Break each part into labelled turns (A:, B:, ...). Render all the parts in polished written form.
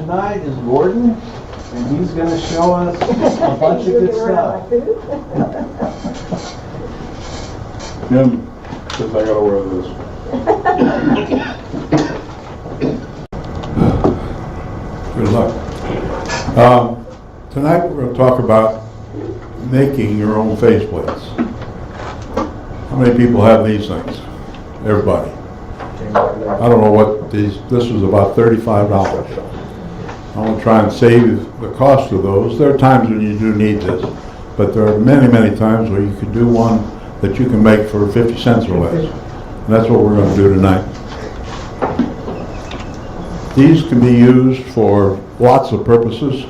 A: tonight is Gordon, and he's going to show us a bunch of good stuff.
B: Jim, since I gotta wear this.
C: Good luck. Tonight we're going to talk about making your own faceplates. How many people have these things? Everybody. I don't know what these, this was about $35. I want to try and save the cost of those. There are times when you do need this, but there are many, many times where you could do one that you can make for 50 cents or less. And that's what we're going to do tonight. These can be used for lots of purposes.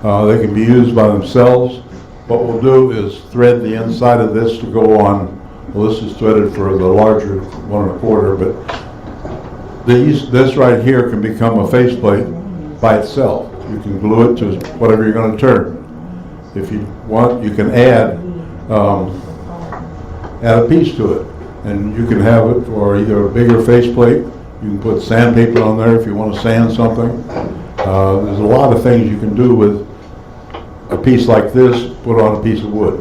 C: They can be used by themselves. What we'll do is thread the inside of this to go on. Well, this is threaded for the larger 1 1/4, but this right here can become a faceplate by itself. You can glue it to whatever you're going to turn. If you want, you can add a piece to it, and you can have it for either a bigger faceplate. You can put sandpaper on there if you want to sand something. There's a lot of things you can do with a piece like this put on a piece of wood.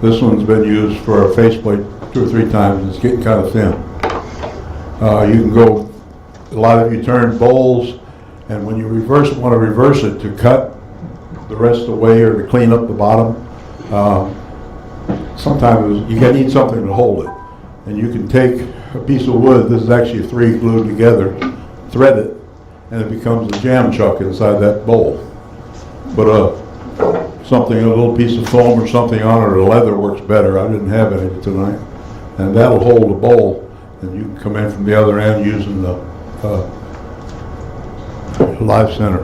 C: This one's been used for a faceplate 2 or 3 times. It's getting kind of thin. You can go, a lot of you turn bowls, and when you want to reverse it to cut the rest away or to clean up the bottom, sometimes you need something to hold it. And you can take a piece of wood, this is actually 3 glued together, thread it, and it becomes a jam chuck inside that bowl. Put a little piece of foam or something on it, or leather works better. I didn't have any tonight. And that'll hold the bowl, and you can come in from the other end using the live center.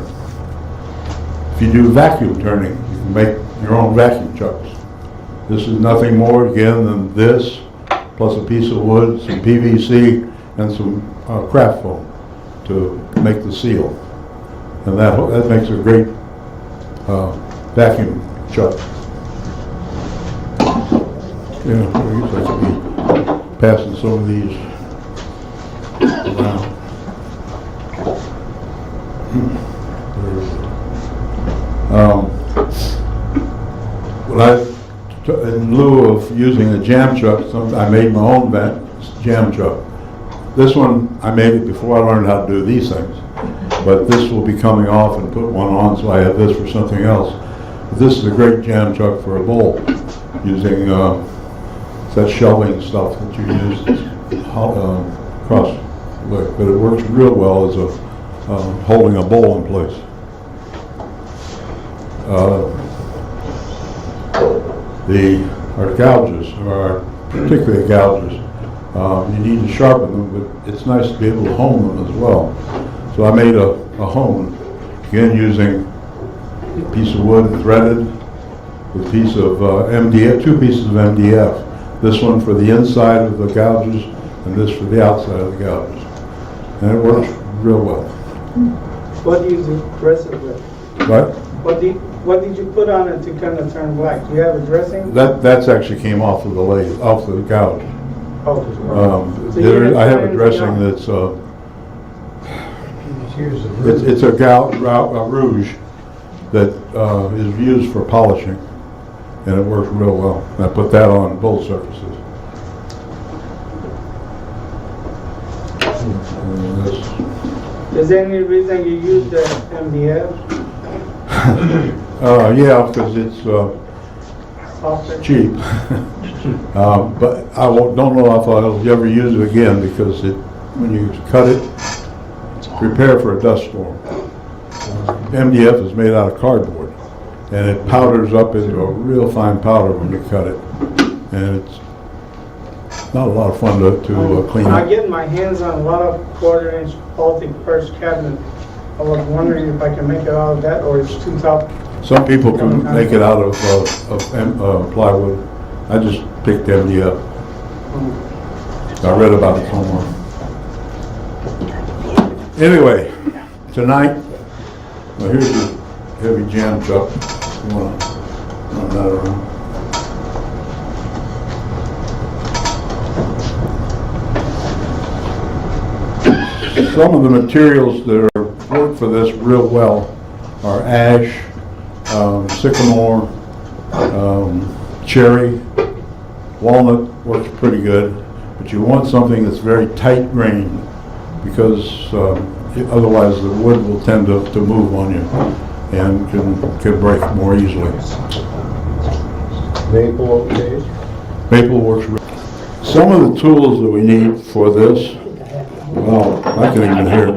C: If you do vacuum turning, you can make your own vacuum chucks. This is nothing more, again, than this, plus a piece of wood, some PVC, and some craft foam to make the seal. And that makes a great vacuum chuck. Yeah, I could be passing some of these around. In lieu of using a jam chuck, I made my own jam chuck. This one, I made it before I learned how to do these things. But this will be coming off and put one on, so I have this for something else. But this is a great jam chuck for a bowl, using that shelving stuff that you use across, but it works real well as a holding a bowl in place. Our gouges, particularly gouges, you need to sharpen them, but it's nice to be able to hone them as well. So I made a hone, again using a piece of wood threaded with a piece of MDF, 2 pieces of MDF. This one for the inside of the gouges, and this for the outside of the gouges. And it works real well.
D: What do you dress it with?
C: What?
D: What did you put on it to kind of turn black? Do you have a dressing?
C: That's actually came off of the lathe, off the gouge.
D: Oh.
C: I have a dressing that's it's a rouge that is used for polishing, and it works real well. And I put that on both surfaces.
D: Is there any reason you use the MDF?
C: Yeah, because it's cheap. But I don't know if I'll ever use it again, because when you cut it, prepare for a dust storm. MDF is made out of cardboard, and it powders up into a real fine powder when you cut it, and it's not a lot of fun to clean up.
D: I get my hands on a lot of 1/4-inch Baltic first cabinet. I was wondering if I can make it out of that, or it's too tough.
C: Some people can make it out of plywood. I just picked MDF. I read about it somewhere. Anyway, tonight, well, here's a heavy jam chuck. You want to run that around. Some of the materials that are for this real well are ash, sycamore, cherry, walnut works pretty good, but you want something that's very tight grained because otherwise the wood will tend to move on you and can break more easily.
B: Maple, okay.
C: Maple works. Some of the tools that we need for this, well, I can even hear it.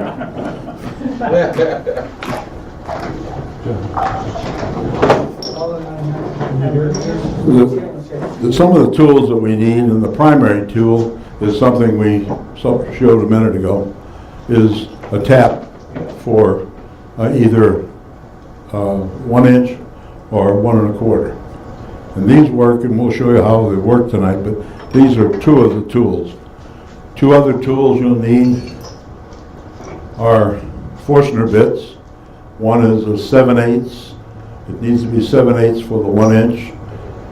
C: Some of the tools that we need, and the primary tool is something we showed a minute ago, is a tap for either 1 inch or 1 1/4. And these work, and we'll show you how they work tonight, but these are 2 of the tools. 2 other tools you'll need are Forstner bits. One is a 7/8. It needs to be 7/8 for the 1 inch,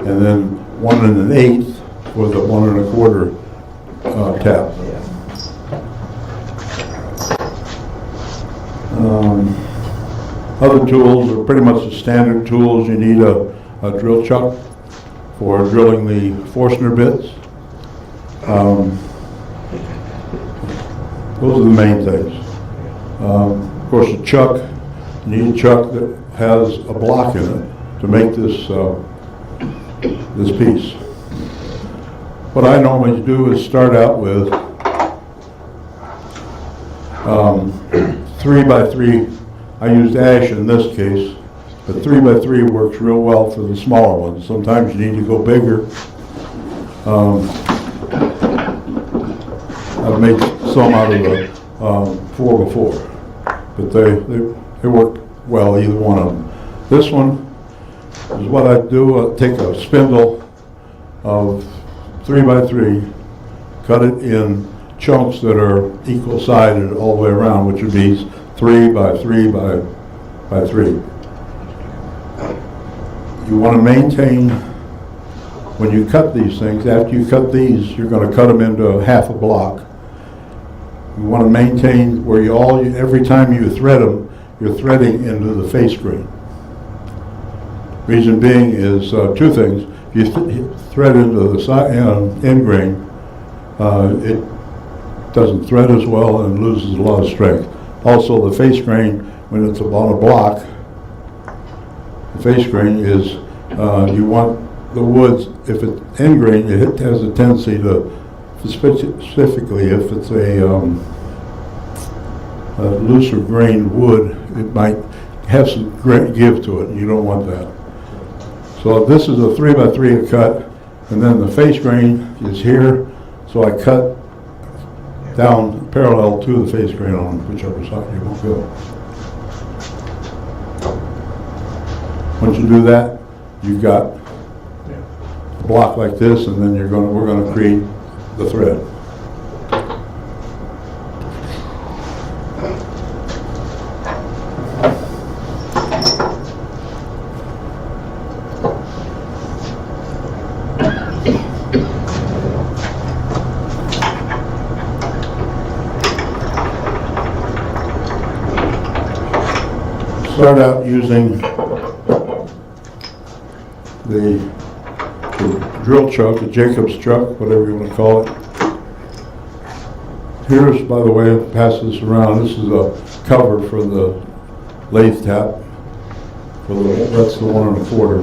C: and then 1 1/8 for the 1 1/4 tap. Other tools are pretty much the standard tools. You need a drill chuck for drilling the Forstner bits. Those are the main things. Of course, a chuck, you need a chuck that has a block in it to make this this piece. What I normally do is start out with 3x3. I used ash in this case, but 3x3 works real well for the smaller ones. Sometimes you need to go bigger. I've made some out of the 4x4, but they work well, either one of them. This one is what I do. I take a spindle of 3x3, cut it in chunks that are equal sided all the way around, which would be 3x3x3. You want to maintain, when you cut these things, after you cut these, you're going to cut them into a half a block. You want to maintain where every time you thread them, you're threading into the face grain. Reason being is 2 things. If you thread into the end grain, it doesn't thread as well and loses a lot of strength. Also, the face grain, when it's on a block, the face grain is, you want the woods, if it's end grain, it has a tendency to, specifically if it's a looser grained wood, it might have some give to it, and you don't want that. So this is a 3x3 cut, and then the face grain is here, so I cut down parallel to the face grain on whichever side you will go. Once you do that, you've got a block like this, and then we're going to create the thread. Start out using the drill chuck, the Jacob's chuck, whatever you want to call it. Here's, by the way, I'll pass this around. This is a cover for the lathe tap. That's the 1 1/4.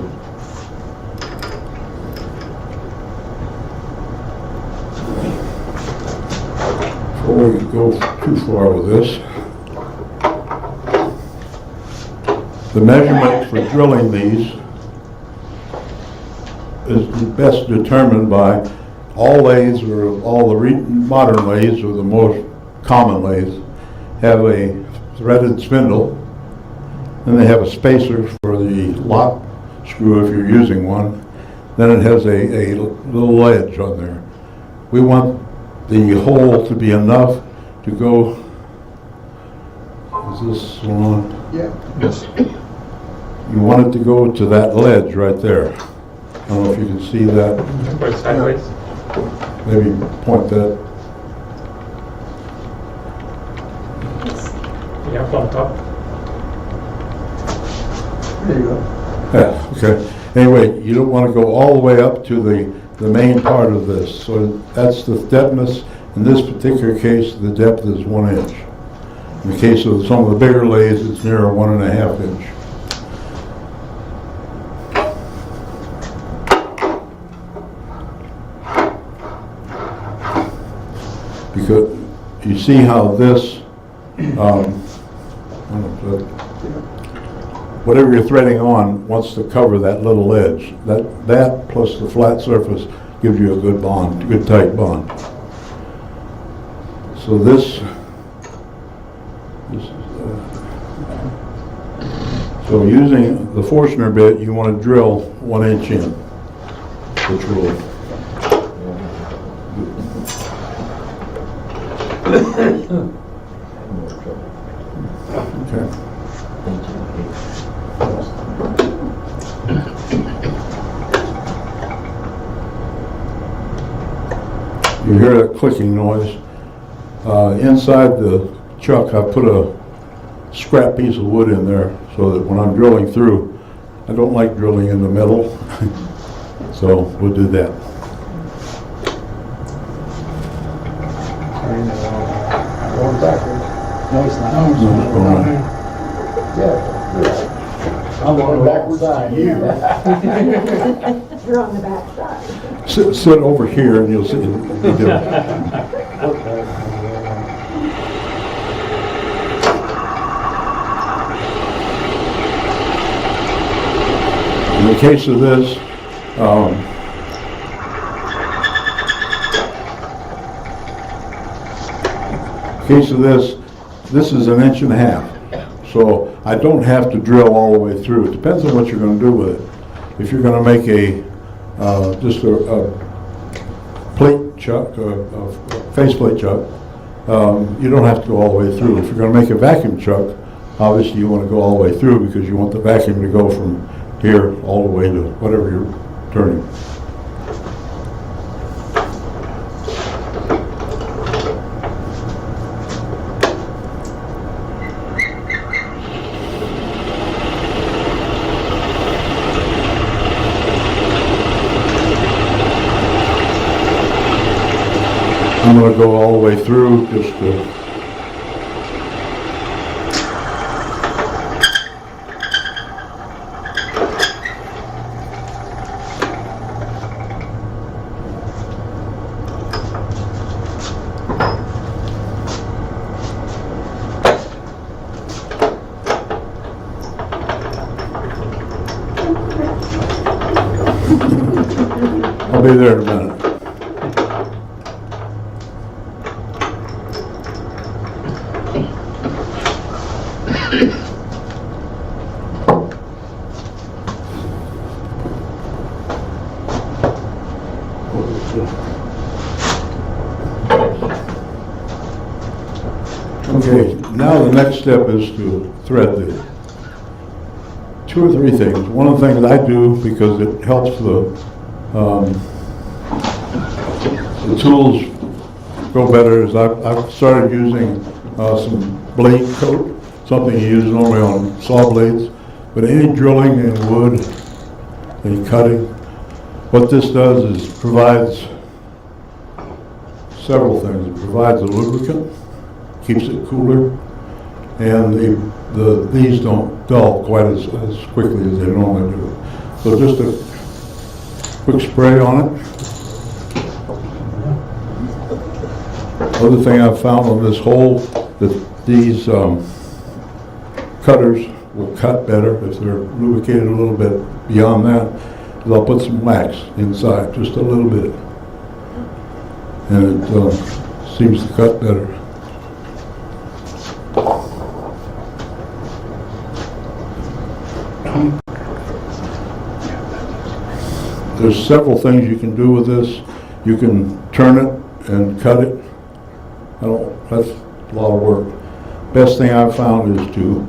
C: Before we go too far with this, the measurement for drilling these is best determined by all lathes, or all the modern lathes, or the most common lathes, have a threaded spindle, and they have a spacer for the lock screw if you're using one. Then it has a little ledge on there. We want the hole to be enough to go. Is this one on?
B: Yeah. Yes.
C: You want it to go to that ledge right there. I don't know if you can see that.
E: Point sideways.
C: Maybe point that.
E: Yeah, up on top.
A: There you go.
C: Yeah, okay. Anyway, you don't want to go all the way up to the main part of this. So that's the depthness. In this particular case, the depth is 1 inch. In the case of some of the bigger lathes, it's near a 1.5 inch. Because you see how this, whatever you're threading on wants to cover that little edge. That plus the flat surface gives you a good bond, a good tight bond. So this is, so using the Forstner bit, you want to drill 1 inch in, which will okay. You hear that clicking noise. Inside the chuck, I put a scrap piece of wood in there so that when I'm drilling through, I don't like drilling in the middle, so we'll do that.
A: Going backwards. No, it's not.
C: What's going on?
A: Yeah. I'm going backwards on you.
E: You're on the back side.
C: Sit over here and you'll see it'll be different. In the case of this, this is 1.5 inches. So I don't have to drill all the way through. It depends on what you're going to do with it. If you're going to make just a plate chuck, a faceplate chuck, you don't have to go all the way through. If you're going to make a vacuum chuck, obviously you want to go all the way through because you want the vacuum to go from here all the way to whatever you're turning. I'm going to go all the way through just to I'll be there in a minute. Okay, now the next step is to thread the 2 or 3 things. One of the things I do because it helps the tools go better is I've started using some blade coat, something you use normally on saw blades, but any drilling in wood, any cutting, what this does is provides several things. It provides a lubricant, keeps it cooler, and these don't dull quite as quickly as they normally do. So just a quick spray on it. Other thing I've found on this hole, that these cutters will cut better if they're lubricated a little bit. Beyond that, is I'll put some wax inside, just a little bit, and it seems to cut better. There's several things you can do with this. You can turn it and cut it. That's a lot of work. Best thing I've found is to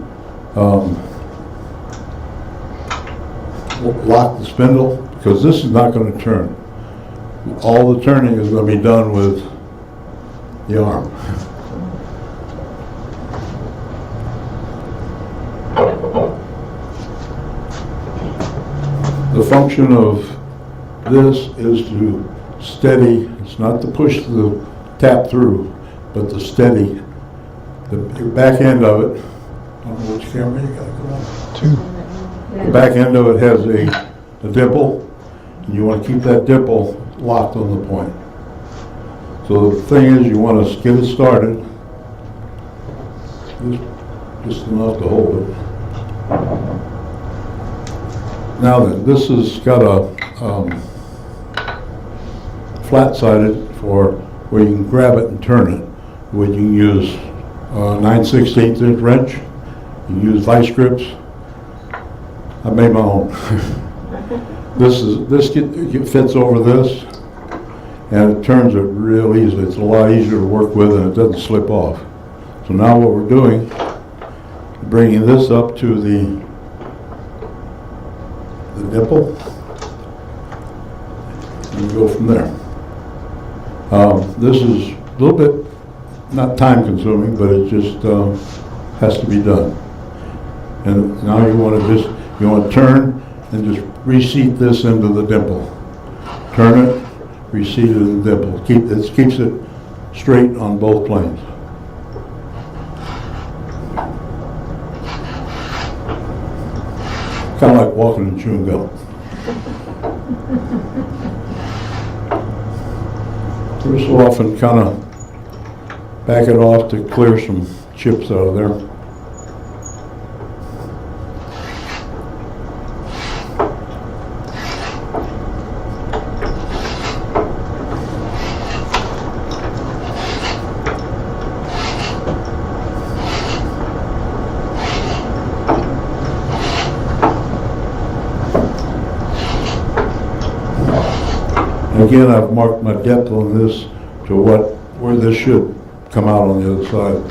C: lock the spindle, because this is not going to turn. All the turning is going to be done with the arm. The function of this is to steady, it's not to push the tap through, but to steady the back end of it. I don't know which camera you got going. The back end of it has a dimple, and you want to keep that dimple locked on the point. So the thing is, you want to get it started, just enough to hold it. Now then, this has got a flat-sided for where you can grab it and turn it, where you can use 9/16 inch wrench, you can use vice grips. I made my own. This fits over this, and it turns it real easily. It's a lot easier to work with, and it doesn't slip off. So now what we're doing, bringing this up to the nipple, and go from there. This is a little bit not time consuming, but it just has to be done. And now you want to turn and just reseat this into the dimple. Turn it, reseat it in the dimple. Keeps it straight on both planes. Kind of like walking and chewing gum. This will often kind of back it off to clear some chips out of there. Again, I've marked my depth on this to where this should come out on the other side.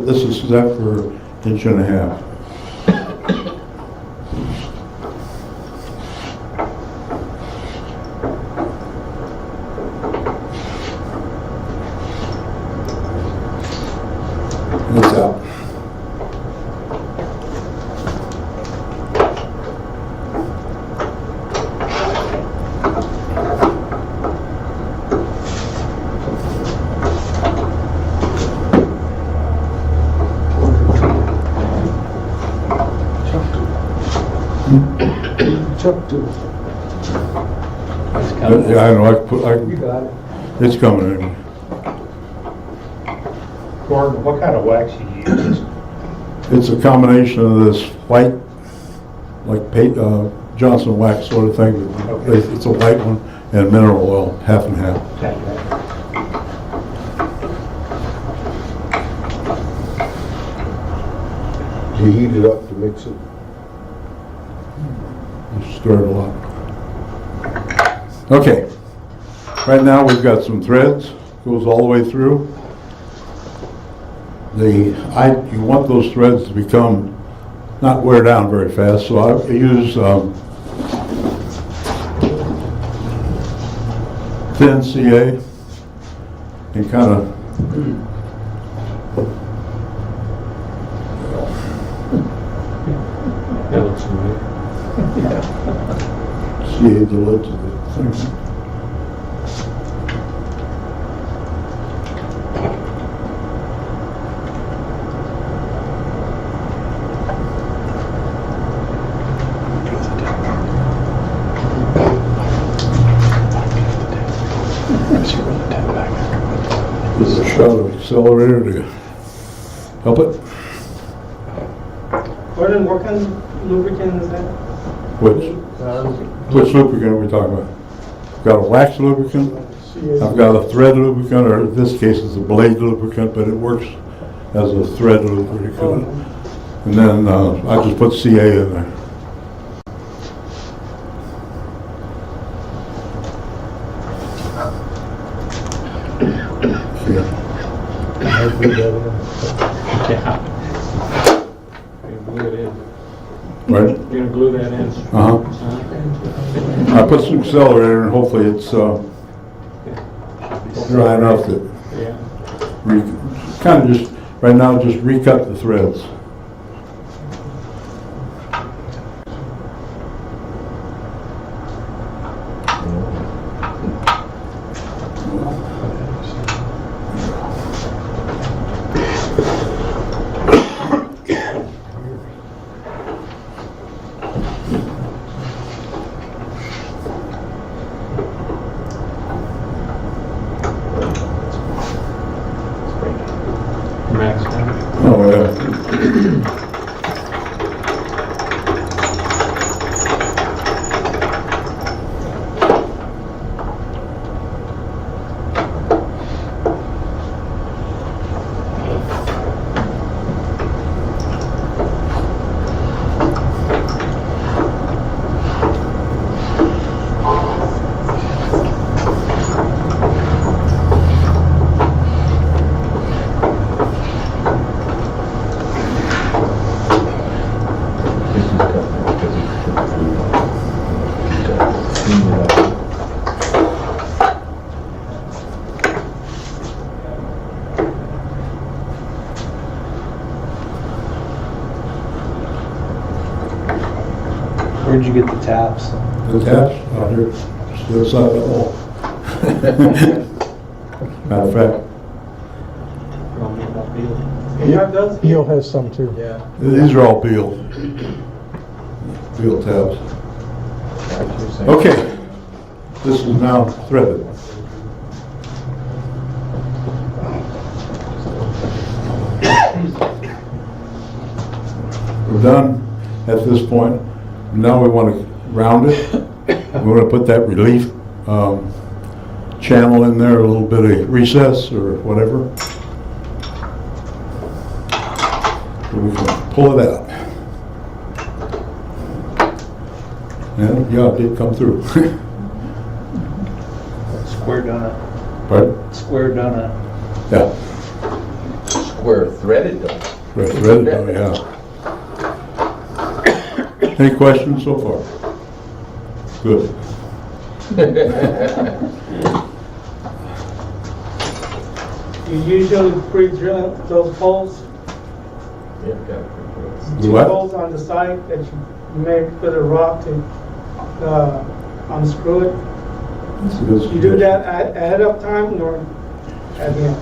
C: This is set for 1.5 inches. And it's out.
A: Chuck too.
C: Yeah, I know.
A: You got it.
C: It's coming in.
B: Gordon, what kind of wax you use?
C: It's a combination of this white, like Johnson wax sort of thing.
B: Okay.
C: It's a white one, and mineral oil, half and half.
F: You heat it up to mix it.
C: You stir it a lot. Okay. Right now we've got some threads. Goes all the way through. You want those threads to become not wear down very fast, so I use thin CA and kind of
A: That looks familiar.
C: CA the lid to the thing. There's a shot of accelerator to help it.
D: Gordon, what kind of lubricant is that?
C: Which lubricant are we talking about? Got a wax lubricant. I've got a thread lubricant, or in this case it's a blade lubricant, but it works as a thread lubricant. And then I just put CA in there.
A: Yeah. You're gonna glue it in.
C: Right?
A: You're gonna glue that in.
C: I put some accelerator, and hopefully it's dry enough that
A: Yeah.
C: kind of just right now just recut the threads.
A: Where'd you get the taps?
C: The taps out here, just the other side of the wall. Matter of fact,
D: You have those?
G: Neil has some too.
A: Yeah.
C: these are all Beal. Beal tabs. Okay, this is now threaded. We're done at this point. Now we want to round it. We want to put that relief channel in there, a little bit of recess or whatever. So we can pull it out. And yeah, it did come through.
A: Square donut.
C: Pardon?
A: Square donut.
C: Yeah.
F: Square threaded though.
C: Threaded, oh, yeah. Any questions so far? Good.
D: You usually pre-drill those holes?
F: Yeah, got it.
C: Do
D: Two
C: what?
D: holes on the side that you may put a rock to unscrew it.
C: That's a good
D: You do
C: suggestion.
D: that ahead of time or at the end?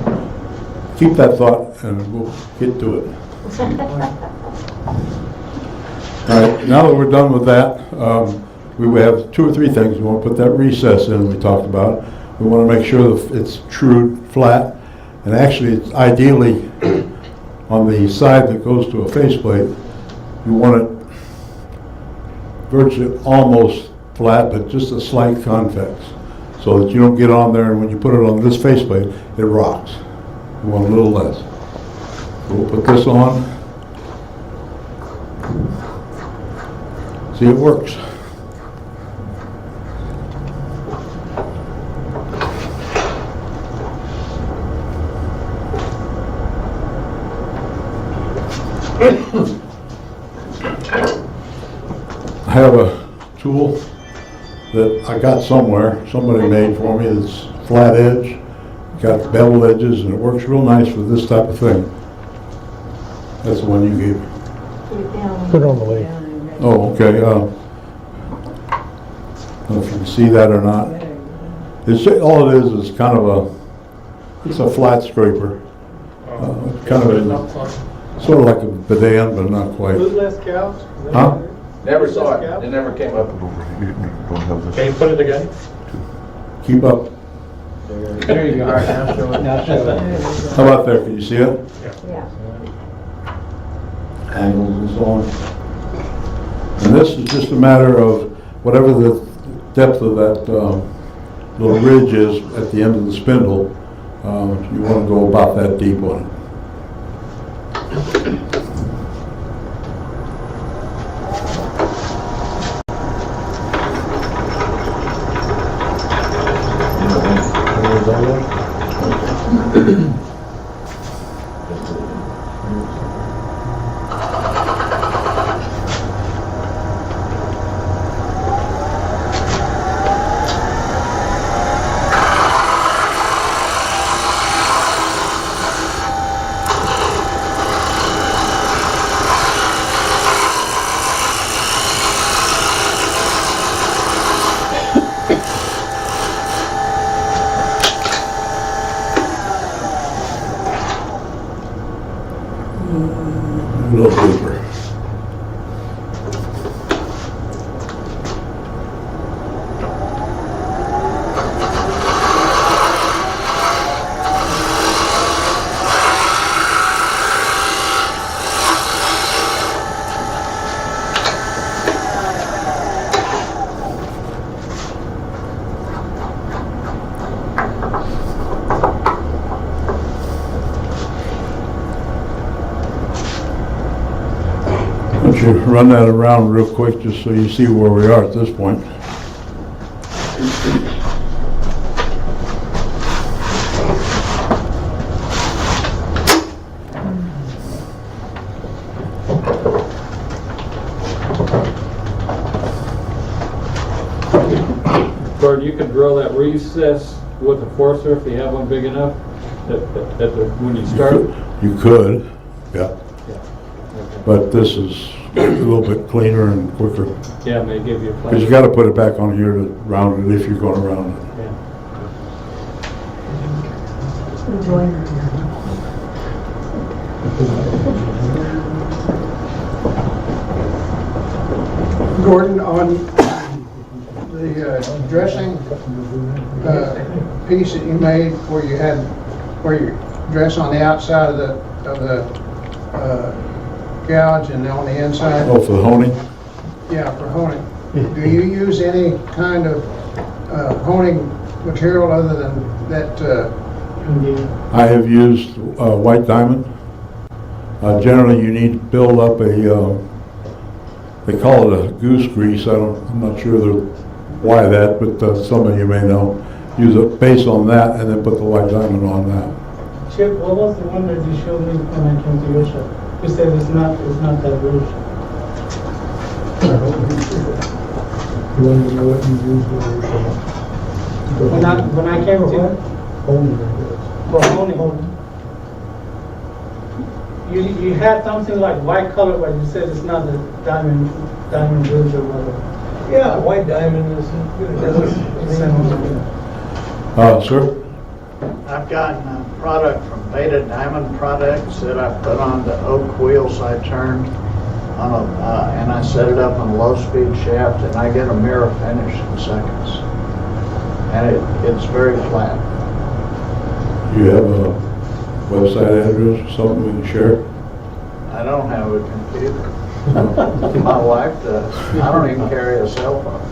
C: Keep that thought and we'll get to it. All right, now that we're done with that, we have 2 or 3 things. We want to put that recess in we talked about. We want to make sure that it's true flat, and actually it's ideally on the side that goes to a faceplate. You want it virtually almost flat, but just a slight convex, so that you don't get on there and when you put it on this faceplate, it rocks. We want a little less. So we'll put this on. See, it works. I have a tool that I got somewhere, somebody made for me, that's flat edge, got bevel edges, and it works real nice for this type of thing. That's the one you gave me.
G: Put it on the lathe.
C: Oh, okay. I don't know if you can see that or not. It's all it is kind of it's a flat scraper. Kind of sort of like a bidet, but not quite.
D: Footless couch?
C: Huh?
F: Never saw it. It never came up.
A: Can you put it again?
C: Keep up.
A: There you go. Now show it.
C: How about there? Can you see it?
E: Yeah.
C: Angles and so on. And this is just a matter of whatever the depth of that little ridge is at the end of the spindle. You want to go about that deep on it. A little deeper. Why don't you run that around real quick just so you see where we are at this point.
H: Gordon, you can drill that recess with a forcer if you have one big enough, when you start.
C: You could, yeah. But this is a little bit cleaner and quicker.
H: Yeah, may give you a
C: Because you
H: plan.
C: got to put it back on here to round it if you're going to round it.
H: Yeah.
I: Gordon, on the dressing piece that you made where you had, where you dress on the outside of the gouge and on the inside,
C: Oh, for the honing?
I: yeah, for honing. Do you use any kind of honing material other than that?
C: I have used white diamond. Generally, you need to build up a, they call it a goose grease. I'm not sure why that, but some of you may know. Use a base on that and then put the white diamond on that.
D: Chip, what was the one that you showed me when I came to your shop? You said it's not that good.
G: You want to know what you use when you're showing?
D: When I came to,
G: Honing.
D: for honing, you had something like white color, but you said it's not the diamond rouge or whatever.
J: Yeah, white diamond is
C: Sir?
K: I've gotten a product from Beta Diamond Products that I put on the oak wheels I turned on and I set it up on a low-speed shaft, and I get a mirror finish in seconds. And it's very flat.
C: You have a website address or something we can share?
K: I don't have a computer. My wife does. I don't even carry a cell phone.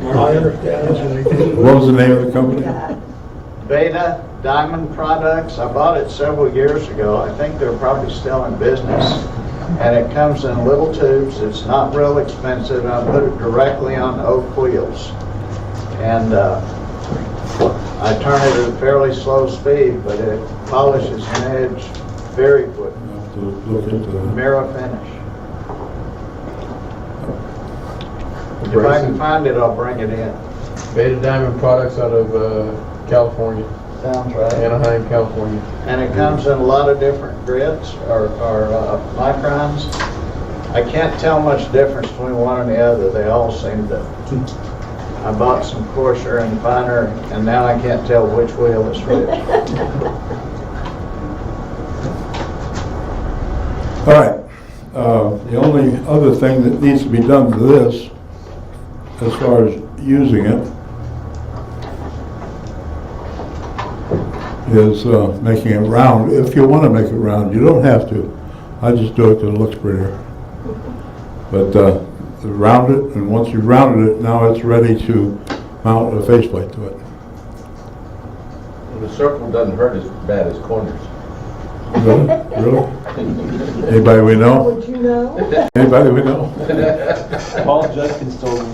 J: I understand.
C: What was the name of the company?
K: Beta Diamond Products. I bought it several years ago. I think they're probably still in business. And it comes in little tubes. It's not real expensive. I put it directly on oak wheels. And I turn it at a fairly slow speed, but it polishes an edge very quick.
C: I'll have to look into that.
K: Mirror finish. If I can find it, I'll bring it in.
J: Beta Diamond Products out of California,
K: Sounds right.
J: Anaheim, California.
K: And it comes in a lot of different grits or microns. I can't tell much difference between one and the other. They all seem to. I bought some coarser and finer, and now I can't tell which wheel is which.
C: All right. The only other thing that needs to be done to this, as far as using it, is making it round. If you want to make it round, you don't have to. I just do it because it looks prettier. But round it, and once you've rounded it, now it's ready to mount a faceplate to it.
F: The circle doesn't hurt as bad as corners.
C: Really? Really? Anybody we
E: How
C: know?
E: would you know?
C: Anybody we know?
A: Paul Judkins told me.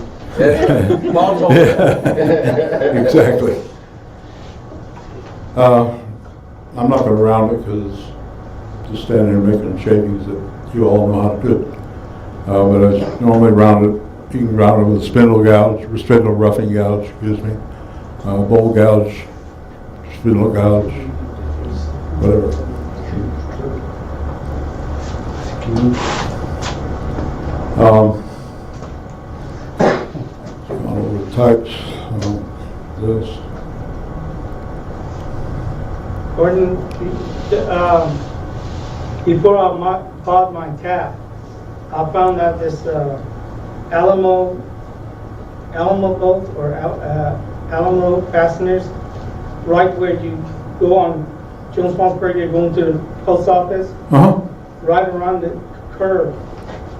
F: Paul told me.
C: Exactly. I'm not going to round it because just standing there making shavings that you all know how to do. But I normally round it. You can round it with a spindle gouge, or spindle roughing gouge, excuse me, bowl gouge, spindle gouge, whatever. Gone over the types. This.
D: Gordon, before I bought my tap, I found out this Alamo bolt or Alamo fasteners, right where you go on Jones-Falsburg, you're going to the post office, right around the curve.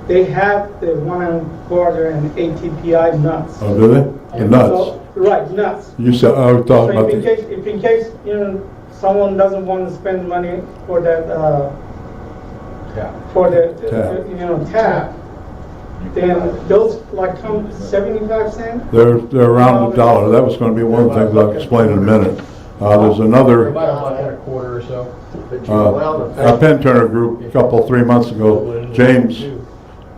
D: They have the 1¼ and ATPI nuts.
C: Oh, do they? The nuts.
D: So, right, nuts.
C: You said, I thought
D: So
C: about
D: if in
C: the,
D: case someone doesn't want to spend money for that
F: Tap.
D: tap, then those like come 75 cents.
C: they're around $1. That was going to be one of the things I'll explain in a minute. There's another,
J: About a $1.25 or so.
K: But you weld
C: our pen turner group, a couple, 3 months ago, James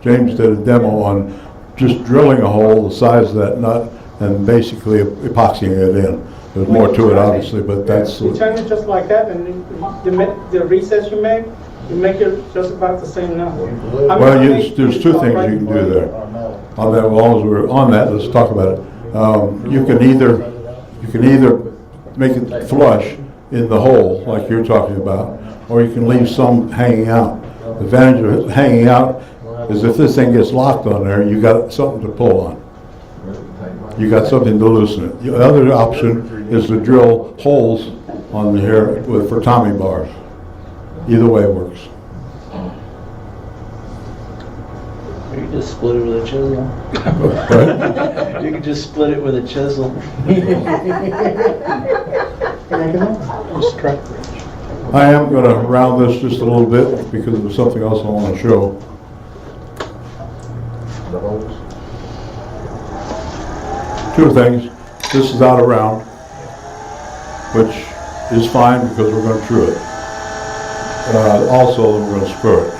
C: did a demo on just drilling a hole the size of that nut and basically epoxying it in. There's more to it, obviously, but that's.
D: You turn it just like that, and the recess you make, You make it just about the same now.
C: Well, there's two things you can do there. On that, well, as we're on that, let's talk about it. You can either make it flush in the hole, like you're talking about, or you can leave some hanging out. The advantage of it hanging out is if this thing gets locked on there, you got something to pull on. You got something to loosen it. The other option is to drill holes on here for Tommy bars. Either way works.
A: You can just split it with a chisel.
C: Right?
A: You can just split it with a chisel.
C: I am going to round this just a little bit because there's something else I want to show.
F: The holes.
C: Two things. This is out of round, which is fine because we're going to true it. Also, we're going to screw it.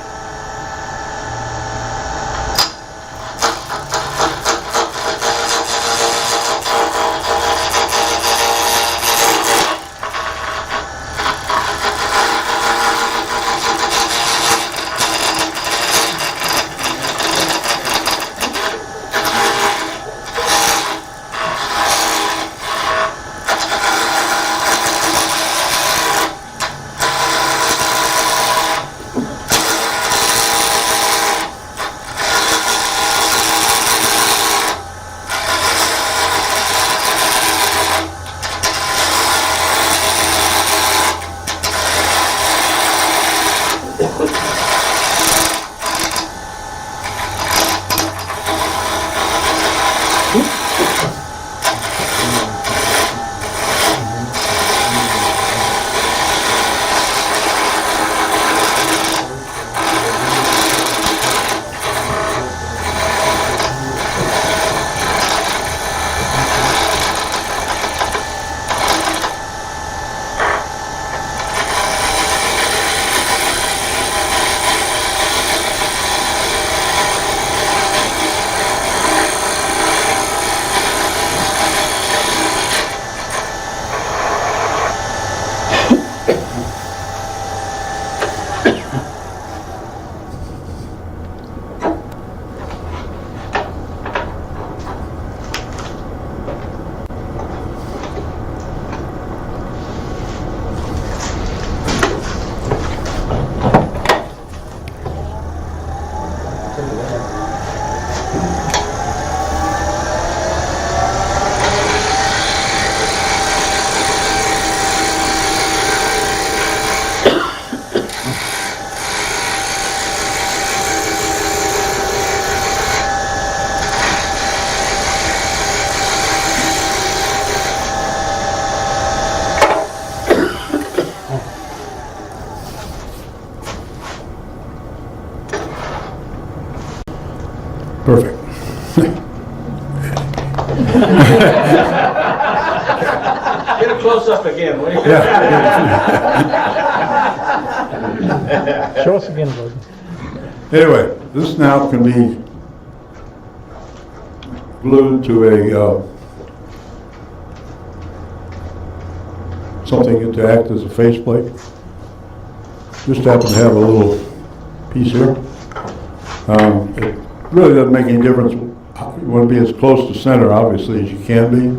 C: Perfect.
F: Get a close-up again, will you?
G: Show us again, bud.
C: Anyway, this now can be glued to a something to act as a faceplate. Just happen to have a little piece here. It really doesn't make any difference. You want to be as close to center, obviously, as you can be,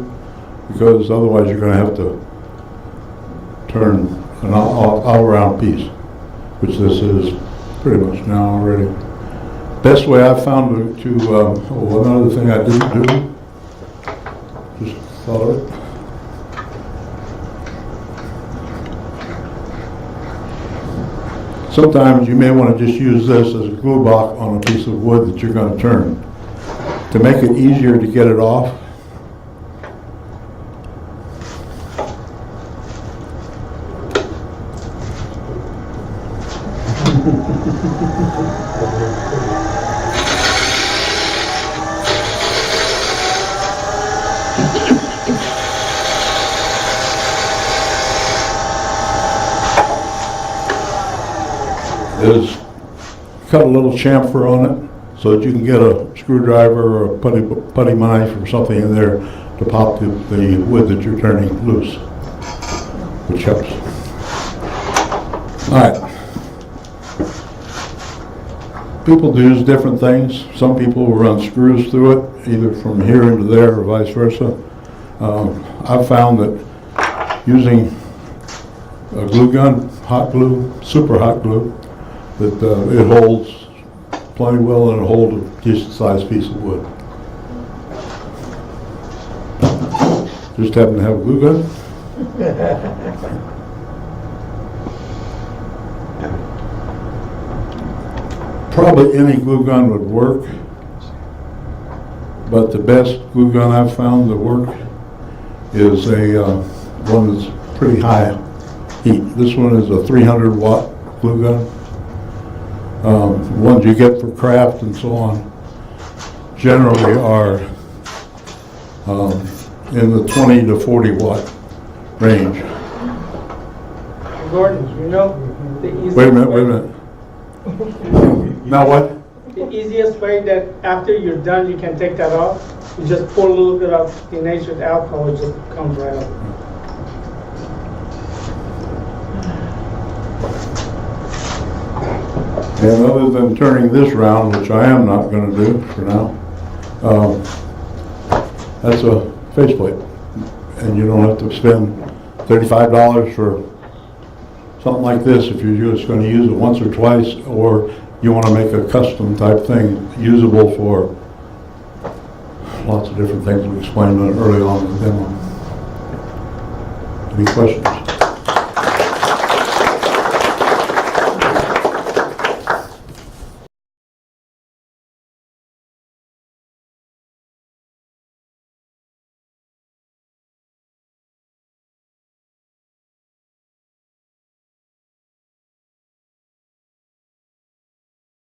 C: because otherwise you're going to have to turn an all-around piece, which this is pretty much now already. Best way I've found to another thing I didn't do, just thought of it. Sometimes you may want to just use this as a glue block on a piece of wood that you're going to turn. To make it easier to get it off, is cut a little chamfer on it so that you can get a screwdriver or a putty knife or something in there to pop the wood that you're turning loose, which helps. All right. People do use different things. Some people will run screws through it, either from here into there or vice versa. I've found that using a glue gun, hot glue, super hot glue, that it holds plenty well and it'll hold a decent sized piece of wood. Just happen to have a glue gun. Probably any glue gun would work, but the best glue gun I've found that work is a one that's pretty high heat. This one is a 300 watt glue gun. Ones you get for craft and so on generally are in the 20 to 40 watt range.
D: Gordon, you know, the easiest
C: Wait a minute,
D: way-
C: wait a minute. Now what?
D: The easiest way that after you're done, you can take that off, you just pour a little bit of denatured alcohol, it just comes right up.
C: And other than turning this round, which I am not going to do for now, that's a faceplate. And you don't have to spend $35 for something like this if you're just going to use it once or twice, or you want to make a custom type thing usable for lots of different things we explained early on in the demo. Any questions?